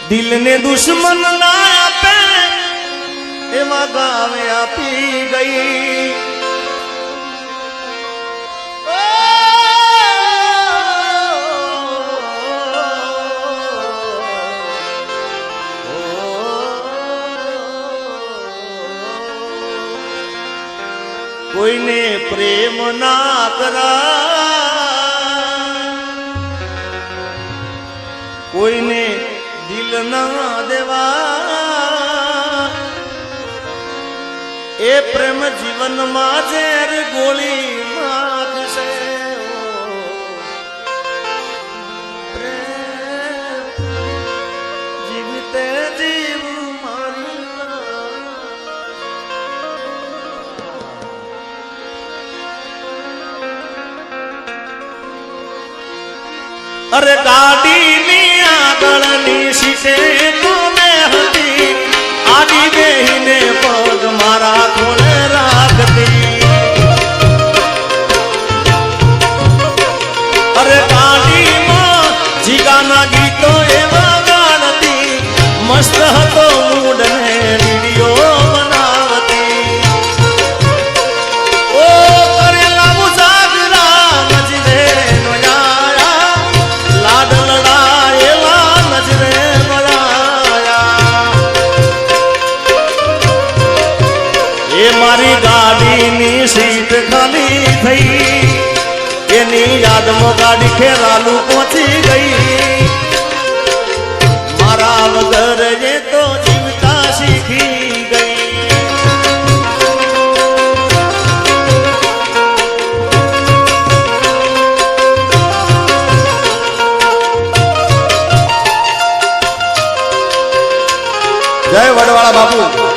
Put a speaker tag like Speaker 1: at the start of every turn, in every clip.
Speaker 1: दिल ने दुश्मन ना आपे एवा गावे आपी गई। कोई ने प्रेम ना करा, कोई ने दिल ना देवा, ए प्रेम जीवन माजेर गोली मात से प्रेम जीवते जीव मारी। अरे गाड़ी नी आगळनी शीशे तो मैं हती आडी बेहीने पग मारा कोणे राखती। अरे गाड़ी में जीगाना गीतो एवा गाती मस्त हतो मूड ने वीडियो बनावती। ओ करेला मुजागरा नजरे नयाया लाड लड़ाएला नजरे नयाया। ए मारी गाड़ी नी सीट खाली थई एनी याद में गाड़ी खेरालू पहुंची गई। मारा वगर ये तो जीवता सीखी गई। जय वडवाड़ा बापू।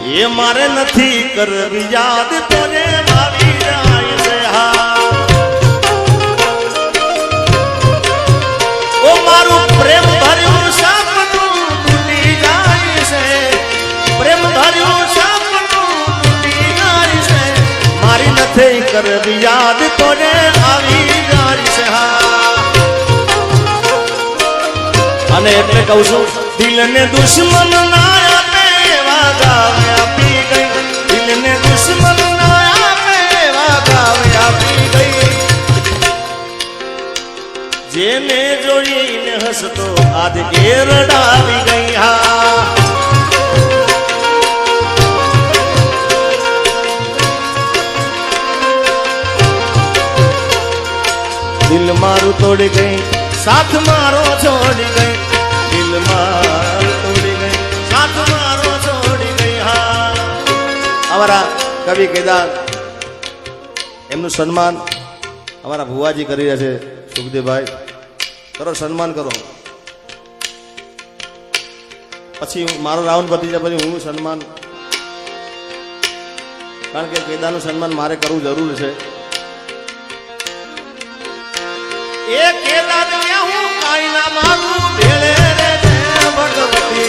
Speaker 1: ये मारे नथी कर याद तोरे भावी जाय से। हा ओ मारू प्रेम भर्यु सपनू टूटी जाय से, प्रेम भर्यु सपनू टूटी जाय से। मारी नथी कर याद तोरे आवी जाय से। हा अने એટલે કહું છું દિલ ને દુશ્મન ના આપે વાગાવે આપી ગઈ। દિલ ને દુશ્મન ના આપે વાગાવે આપી ગઈ। જેને જોઈને હસતો આજ ઘેર ડાવી ગઈ। હા દિલ મારું તોડી ગઈ साथ मारो छोड़ी गई। दिल मारो तोड़ी गई साथ मारो छोड़ी गई। हाँ हमारा कवि केदार एमनु सम्मान हमारा भुवाजी करी रह्या छे। सुखदेव भाई करो सम्मान करो पछी मारो राउंड पती जाय पछी हूँ सम्मान कारण के केदारनु सम्मान मारे करવું जरूर छे। ए केदार क्या हूँ काई ना मारू भेले रे भगवती।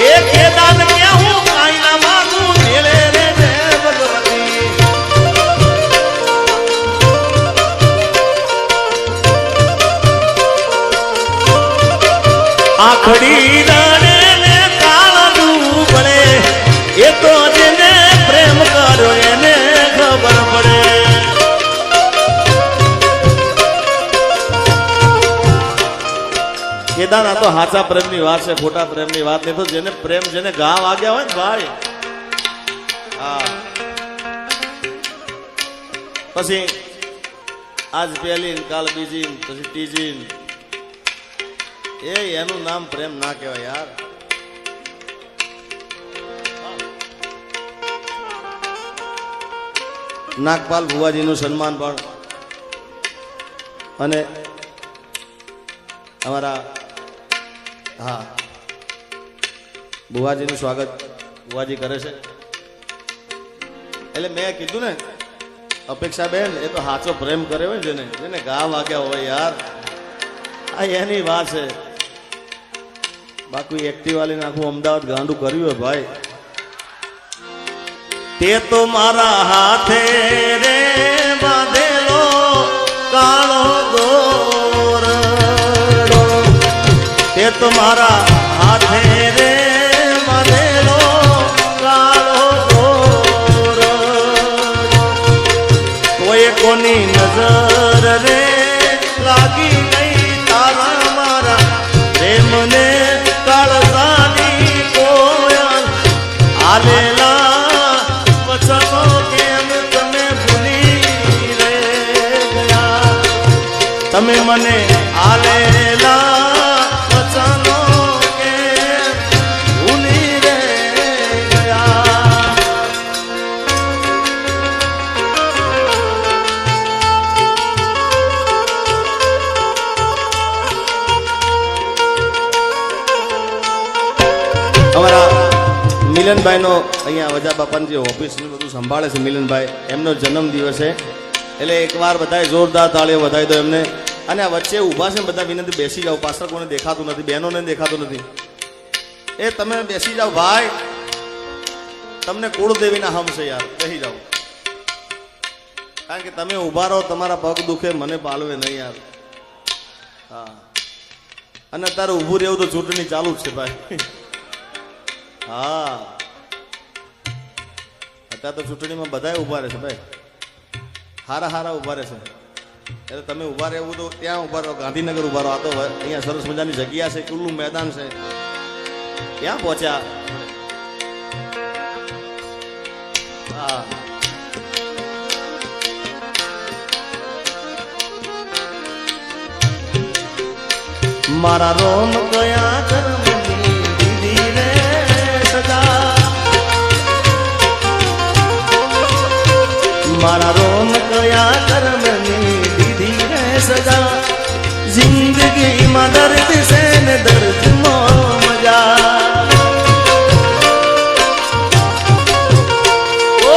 Speaker 1: ए केदार क्या हूँ काई ना मारू भेले रे भगवती। आखड़ी राणे ने काला डूबड़े ये तो जेने प्रेम करो एने खबर पड़े। केदार तो हाचा प्रेम की बात है खोटा प्रेम की बात नहीं। तो जेने प्रेम जेने गांव आ गया हो भाई हाँ पछी आज पहली काल बीजी पछी तीजी एनु नाम प्रेम ना कहवाय यार। नागपाल भुवाजी नु सम्मान पण अने हमारा हाँ बुवाजी नु स्वागत બુઆજી કરે છે. એટલે મેં કીધું ને અપેક્ષા બેન એ તો સાચો પ્રેમ કરે હોય જેને જેને ગા વાગ્યા હોય યાર, આ એની વાત છે. બાકી એક્ટિવા લઈને આખું અમદાવાદ ગાંડું કર્યું હોય ભાઈ. તે તો મારા હાથે રે બાંધેલો કાળો દોરડો, તે તો મારા હાથે રે બાંધેલો કાળો દોરડો, કોઈ કોની નજર રે લાગી નહીં તારા મારા પ્રેમને કાળજાની કોયલ આલેલા વચનો કેમ તમે ભૂલી રે ગયા, તમે મને આલેલા વચનો કેમ ભૂલી રે ગયા. અમારા મિલનભાઈ નો અહીંયા વજા બાપાની જે ઓફિસ બધું સંભાળે છે મિલનભાઈ, એમનો જન્મ દિવસ છે એટલે એકવાર બધાએ જોરદાર તાળીઓ વધાવી દો એમને. અને આ વચ્ચે ઊભા છે બધા વિનંતી બેસી જાઓ, પાછળ કોને દેખાતું નથી, બહેનોને દેખાતું નથી, એ તમે બેસી જાઓ ભાઈ, તમને કુળદેવીના હમ છે યાર, બેસી જાઓ. કારણ કે તમે ઊભા રહો તમારા પગ દુખે, મને પાલવે નહીં યાર. હા, અને અત્યારે ઊભું રહેવું તો ચૂંટણી ચાલુ જ છે ભાઈ. હા, અત્યારે તો ચૂંટણીમાં બધા ઉભા રહેશે ભાઈ, હારા હારા ઉભા રહેશે. એટલે તમે ઉભા રહેવું તો ત્યાં ઉભા રહો, ગાંધીનગર ઉભા રહો. આ તો અહીંયા સરસ મજાની જગ્યા છે, ખુલ્લું મેદાન છે, ક્યાં પહોંચ્યા. હા, મારા રોમ કયા કર્મની દીધી રે સજા, મારા રોમ કયા કર્મની દીધી રે સજા, જિંદગીમાં દર્દ છે ને દર્દમાં મજા. ઓ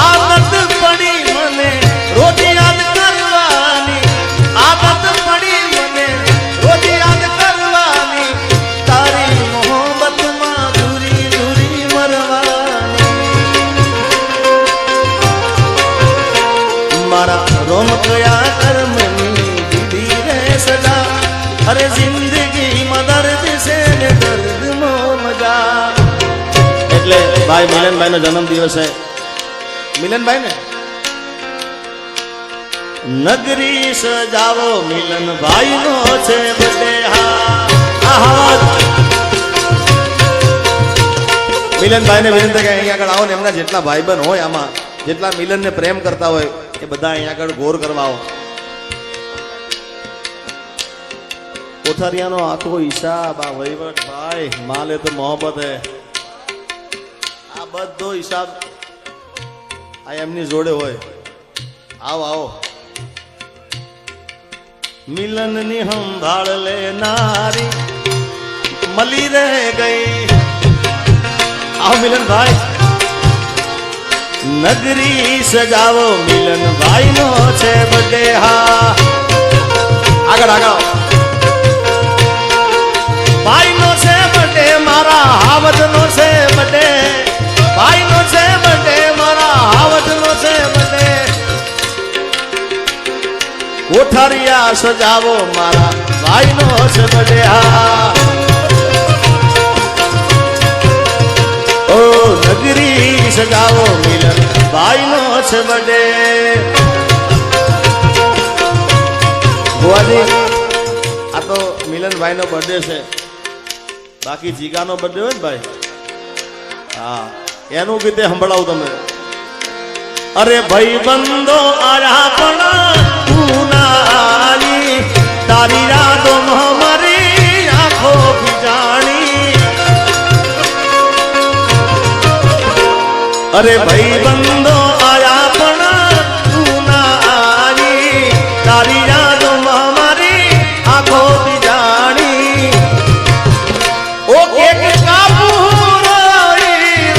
Speaker 1: આદત પડી મને રોજ યાદ કરવાની, આદત પડી મને રોજ યાદ કરવાની, તારી મોહબ્બતમાં ધૂરી ધૂરી મરવાની. મારા રોમ કયા કર્મની દીધી રે સજા, અરે જિંદગીમાં દર્દ છે ને દર્દમાં મજા. એટલે ભાઈ મિલનભાઈ નો જન્મ દિવસ છે. મિલનભાઈ ને નગરી સજાવો મિલનભાઈ નો છે બર્થડે. હા, મિલનભાઈ ને વિનંતી કે અહીંયા આગળ આવો ને એમના જેટલા ભાઈબંધ હોય આમાં જેટલા મિલન ને પ્રેમ કરતા હોય એ બધા અહીંયા આગળ ગોર કરવા આવો. કોઠારિયાનો આખો હિસાબ આ વહીવટ ભાઈ, માલે તો મોહબ્બત હે, આ બધો હિસાબ આ એમની જોડે હોય. આવો આવો, મિલન ની સંભાળ લેનારી મળી રહે ગઈ. આવો મિલનભાઈ, નગરી સજાવો મિલનભાઈ નો છે બર્થડે. હા, આગળ આગળ, ભાઈ નો છે બર્થડે, મારા હાવજ નો છે બર્થડે, ભાઈ નો છે બર્થડે, મારા હાવજ નો છે બર્થડે. કોઠારિયા સજાવો મારા ભાઈ નો છે બર્થડે. હા, ઓ નગરી સજાવો મિલન ભાઈ નો છે બર્થડે. ભુવાજી આ તો મિલનભાઈ નો બર્થડે છે, બાકી જીગાનો બર્થડે હોય ને ભાઈ, હા એનું ગીતે સંભળાવું તમે. અરે ભાઈ બંધો આયા પણ તારી યાદો મારી આંખો જાણી. અરે ભાઈ બંધો આયા પણ તું ના આવી, તારી યાદો મારી આંખો જાણી. ઓ એક કાપુ રોઈ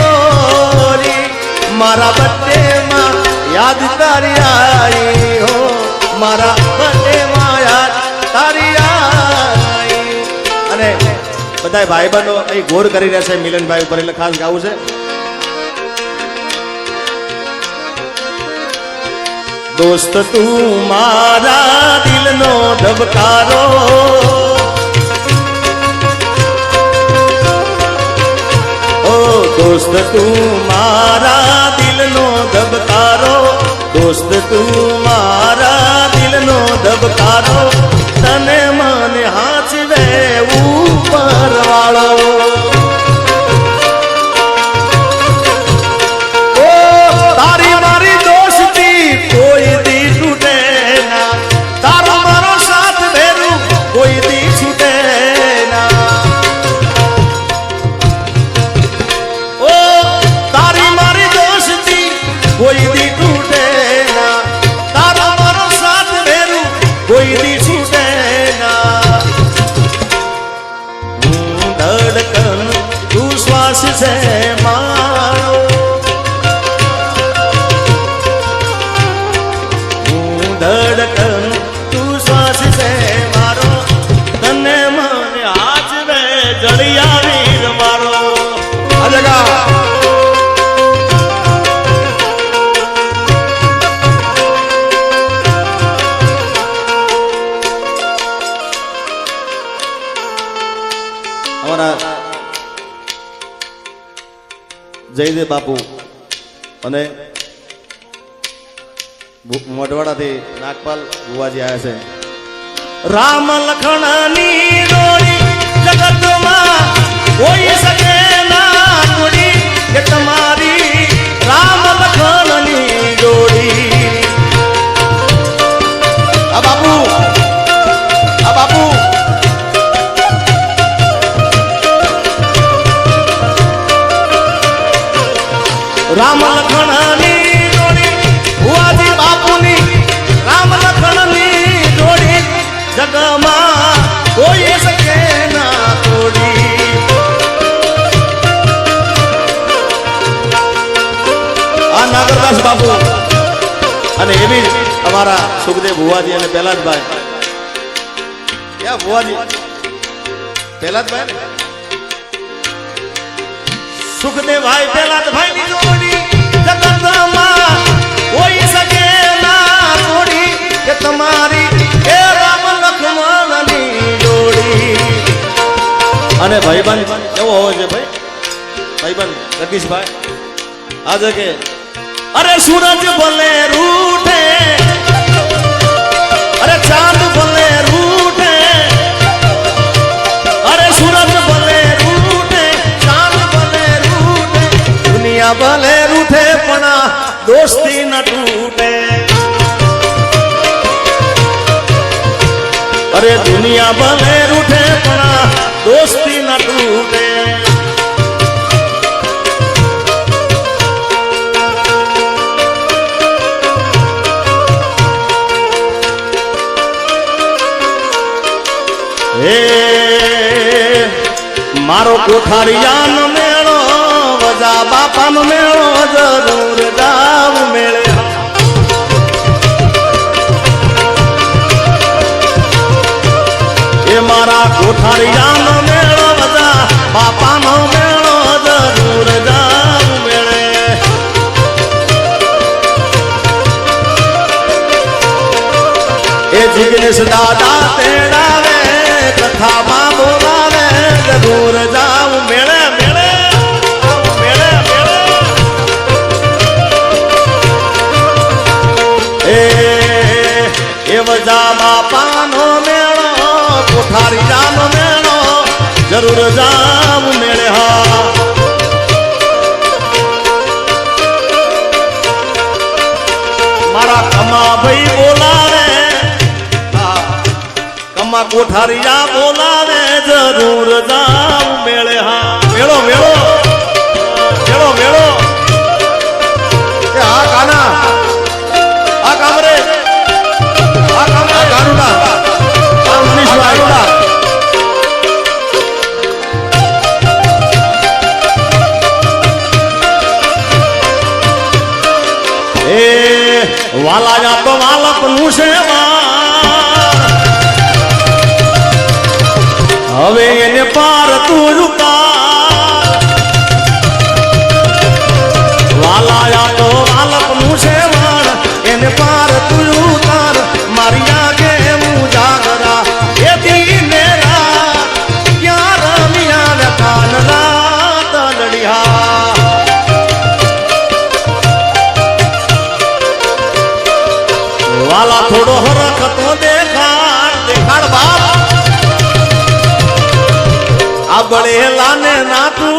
Speaker 1: મારા બર્થડે માં યાદ તારી આવી હો મારા બર્થડે માં યાદ તારી આવી અને બધા ભાઈબંધો અહીં ગોર કરી રહ્યા છે મિલનભાઈ ઉપર એટલે ખાસ ગાવું છે દોસ્ત તું મારા દિલનો ધબકારો ઓ દોસ્ત તું મારા દિલનો ધબકારો દોસ્ત તું મારા દિલનો ધબકારો તને મને હાચવે ઉપર વાળો છે મારો ધડકન તું શ્વાસ છે મારો તને મને હાચવે જડિયા વીર મારો આ જગા અમારા જયદેવ બાપુ અને મોઢવાડાથી નાગપાલ ભુવાજી આવ્યા છે રામ લખણની જોડી જગતમાં કોઈ શકે ના જોડી કે તમારી રામ લખણની જોડી આ બાપુ રામ લખણની જોડી ભુવાજી બાપુની રામ લખણની જોડી જગમાં કોઈ શકે ના તોડી આ નાગરદાસ બાપુ અને એવી અમારા સુખદેવ ભુવાજી અને પહેલાદભાઈ ક્યાં ભુવાજી પહેલાદભાઈ સુખદેવભાઈ પહેલાદભાઈ ની જોડી જગતમાં કોઈ શકે ના જોડી કે તમારી એ રામ લખમણની જોડી અને ભાઈબંધ કેવો હોય છે ભાઈબંધ જગદીશભાઈ આજે કે અરે સૂરજ ભલે રૂઠે અરે ચાંદ ભલે રૂઠે અરે સૂરજ ભલે ભલે રૂઠે પણ દોસ્તી ન તૂટે અરે દુનિયા ભલે રૂઠે પણ દોસ્તી ન તૂટે હે મારો કોઠારિયાનો મેળો વજા બાપાનો મેળો જરૂર જાવ મેળે એ મારા કોઠારિયાનો મેળો વજા બાપાનો મેળો જરૂર જાવ મેળે એ જિગ્નેશ દાદા તેડાવે કથામાં બોલાવે જરૂર જાવ મેળે મેળે એ વજા બાપાનો મેળો કોઠારીયાનો મેળો જરૂર જાવ મેળે હા મારા કમા ભાઈ બોલાવે કમા કોઠારીયા બોલાવે જરૂર જાવ મેળે હા મેળો મેળો મેળો મેળો હા કાના આ કામરે ગારુડા મનીષભાઈ વાલા જા તો વાલપ નું સેવા હવે એને પાર તું ઉતાર વાલા જા તો વાલપ નું સેવા એને પાર તું ઉતાર મારી આગે હું જાગરા એ દીને રાત ક્યાં રમ્યા ને કાનલા તલડિયા વાલા થોડો હરખ તો દેખાડ બાપ આ બળેલા ને ના તું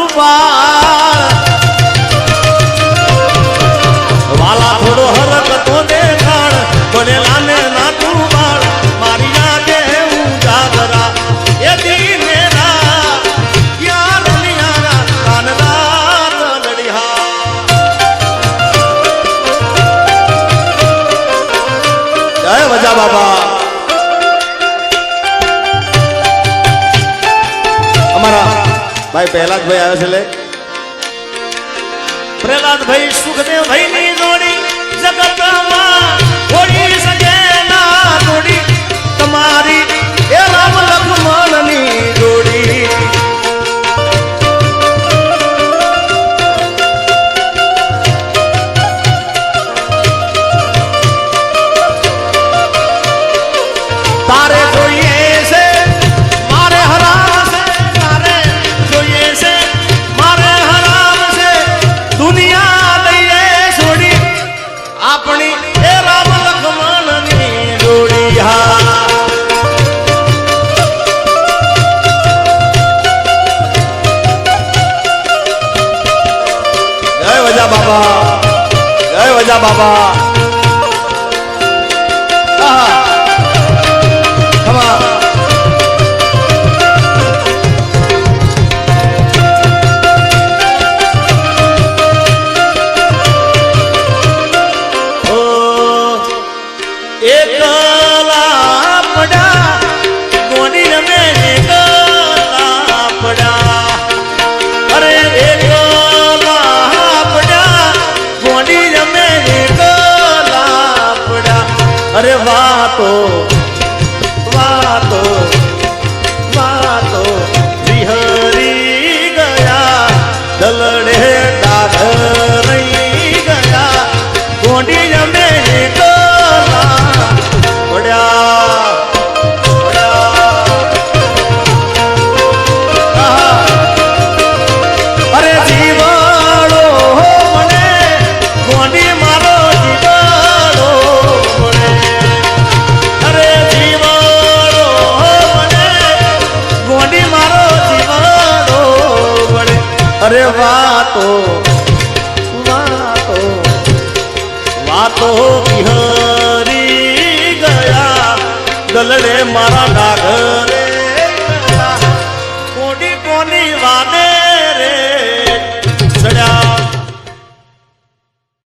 Speaker 1: વાલા થોડો હરખ તો દેખાડ બળેલા ને ના તું મારી આગે હું જાગરા એ દીને રાત ક્યાં રમ્યા કાનલા તલડિયા જય વજા બાબા અમારા ભાઈ પ્રહલાદભાઈ આવ્યો છે લે પ્રહલાદભાઈ સુખદેવભાઈ ની જોડી જગતમાં થોડી સજે ના જોડી તમારી એ રામ લક્ષ્મણ ની જોડી તારે જોઈએ છે મારે હરામ છે તારે જોઈએ છે મારે હરામ છે દુનિયા લઈએ છોડી આપણી એ રામ લક્ષ્મણ ની જોડી હા જય વજા બાબા જય વજા બાબા અરે વાતો વાતો વાતો વિહરી ગયા દલડે ડાઘ રહી ગયા ગોંડી જમે ગલા પડ્યા અરે જીવાડો મને ગોંડી મારો જીવાડો અરે વાતો વાતો વાતો વિહરી ગયા દલડે મારા ડાઘ